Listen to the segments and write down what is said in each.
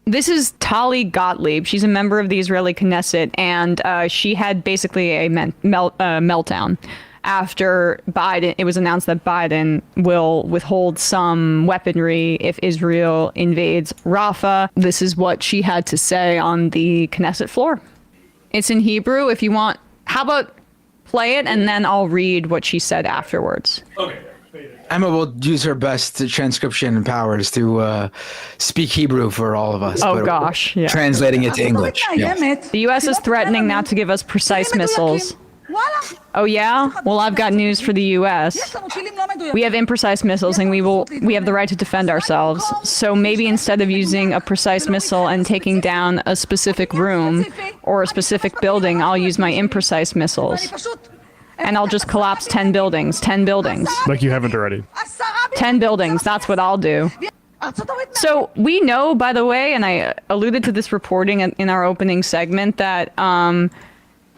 This is Tali Gottlieb. She's a member of the Israeli Knesset, and she had basically a meltdown after Biden. It was announced that Biden will withhold some weaponry if Israel invades Rafah. This is what she had to say on the Knesset floor. It's in Hebrew. If you want, how about play it, and then I'll read what she said afterwards. Okay. Emma will use her best transcription powers to speak Hebrew for all of us. Oh, gosh. Yeah. Translating it to English. Yes. The U.S. is threatening not to give us precise missiles. Oh, yeah? Well, I've got news for the U.S. We have imprecise missiles, and we have the right to defend ourselves. So maybe instead of using a precise missile and taking down a specific room or a specific building, I'll use my imprecise missiles. And I'll just collapse 10 buildings. 10 buildings. Like you haven't already. 10 buildings. That's what I'll do. So we know, by the way, and I alluded to this reporting in our opening segment, that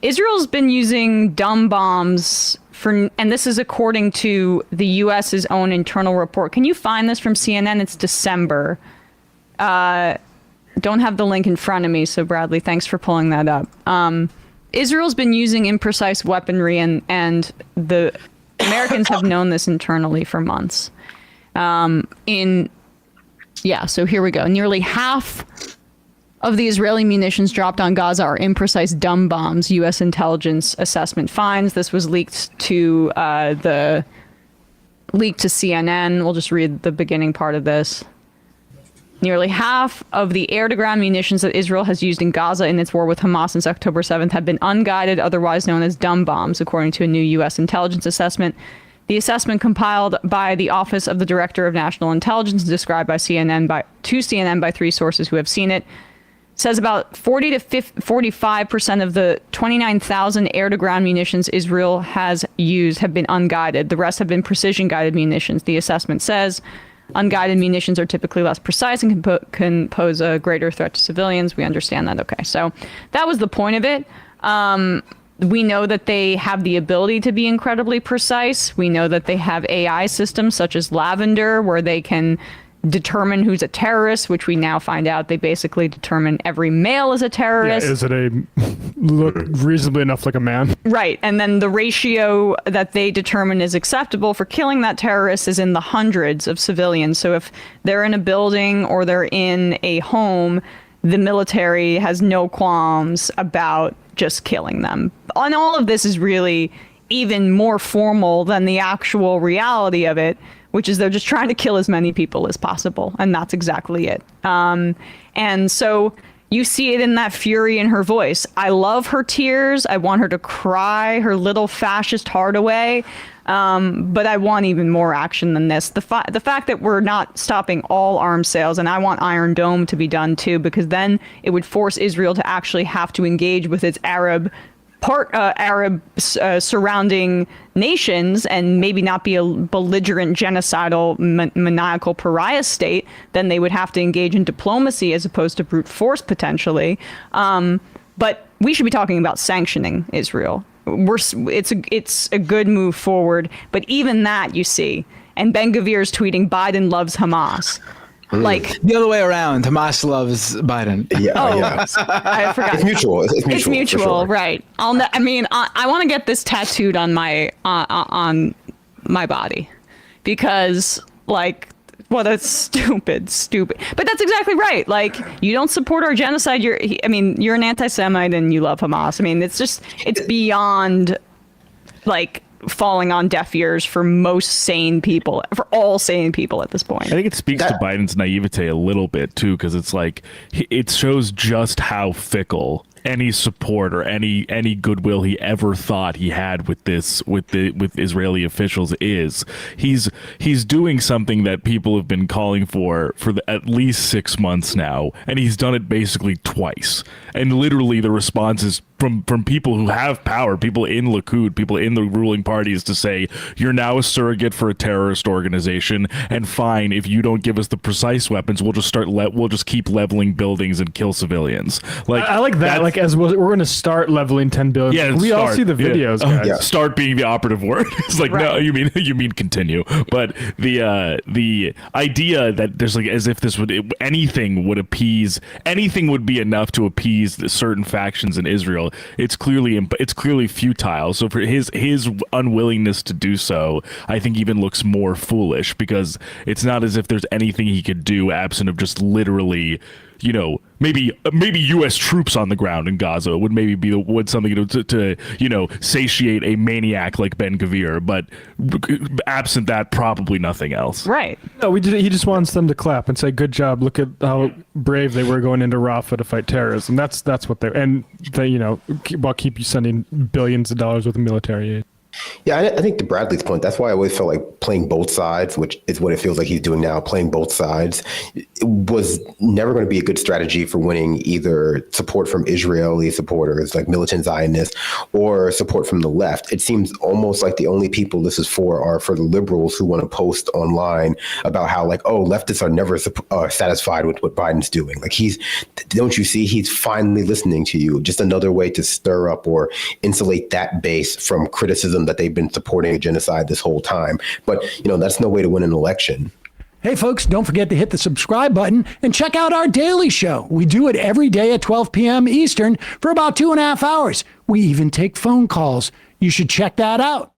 Israel's been using dumb bombs and this is according to the U.S.'s own internal report. Can you find this from CNN? It's December. Don't have the link in front of me, so Bradley, thanks for pulling that up. Israel's been using imprecise weaponry, and the Americans have known this internally for months. So here we go. Nearly half of the Israeli munitions dropped on Gaza are imprecise dumb bombs, U.S. intelligence assessment finds. This was leaked to CNN. We'll just read the beginning part of this. Nearly half of the air-to-ground munitions that Israel has used in Gaza in its war with Hamas since October 7th have been unguided, otherwise known as dumb bombs, according to a new U.S. intelligence assessment. The assessment, compiled by the Office of the Director of National Intelligence and described to CNN by three sources who have seen it, says about 40 to 45% of the 29,000 air-to-ground munitions Israel has used have been unguided. The rest have been precision-guided munitions. The assessment says unguided munitions are typically less precise and can pose a greater threat to civilians. We understand that. Okay, so that was the point of it. We know that they have the ability to be incredibly precise. We know that they have AI systems such as Lavender, where they can determine who's a terrorist, which we now find out they basically determine every male is a terrorist. Yeah, is it look reasonably enough like a man? Right. And then the ratio that they determine is acceptable for killing that terrorist is in the hundreds of civilians. So if they're in a building or they're in a home, the military has no qualms about just killing them. And all of this is really even more formal than the actual reality of it, which is they're just trying to kill as many people as possible. And that's exactly it. And so you see it in that fury in her voice. I love her tears. I want her to cry her little fascist heart away. But I want even more action than this. The fact that we're not stopping all arms sales, and I want Iron Dome to be done too, because then it would force Israel to actually have to engage with its Arab surrounding nations and maybe not be a belligerent, genocidal, maniacal pariah state. Then they would have to engage in diplomacy as opposed to brute force potentially. But we should be talking about sanctioning Israel. It's a good move forward, but even that you see. And Ben-Gvir's tweeting, Biden loves Hamas. Like the other way around, Hamas loves Biden. Yeah, I forgot. It's mutual. It's mutual, sure. right? I want to get this tattooed on my body, because what a stupid. But that's exactly right. Like, you don't support our genocide. You're an anti-Semite and you love Hamas. It's beyond falling on deaf ears for all sane people at this point. I think it speaks to Biden's naivete a little bit too, because it's it shows just how fickle any support or any goodwill he ever thought he had with Israeli officials is. He's doing something that people have been calling for at least 6 months now, and he's done it basically twice. And literally the response is from people who have power, people in Likud, people in the ruling parties, to say you're now a surrogate for a terrorist organization, and fine, if you don't give us the precise weapons, we'll just keep leveling buildings and kill civilians. Like I like that. Like, as we're going to start leveling 10 billion. Yeah, we all see the videos, guys. Yeah. Start being the operative word. It's like, no, you mean continue. But the idea that there's like, as if this would anything would be enough to appease certain factions in Israel. It's clearly futile. So for his unwillingness to do so, I think even looks more foolish, because it's not as if there's anything he could do absent of just literally, maybe U.S. troops on the ground in Gaza would maybe be something to satiate a maniac like Ben Gvir, but absent that, probably nothing else. Right. No, he just wants them to clap and say, "Good job! Look at how brave they were going into Rafah to fight terrorism." That's what they keep you sending billions of dollars worth of military aid. Yeah, I think to Bradley's point, that's why I always felt like playing both sides, which is what it feels like he's doing now, playing both sides, it was never going to be a good strategy for winning either support from Israeli supporters, like militant Zionists, or support from the left. It seems almost like the only people this is for are for the liberals who want to post online about how, like, oh, leftists are never satisfied with what Biden's doing. Like, don't you see, he's finally listening to you. Just another way to stir up or insulate that base from criticism that they've been supporting a genocide this whole time. But, that's no way to win an election. Hey, folks, don't forget to hit the subscribe button and check out our daily show. We do it every day at 12 p.m. Eastern for about 2.5 hours. We even take phone calls. You should check that out.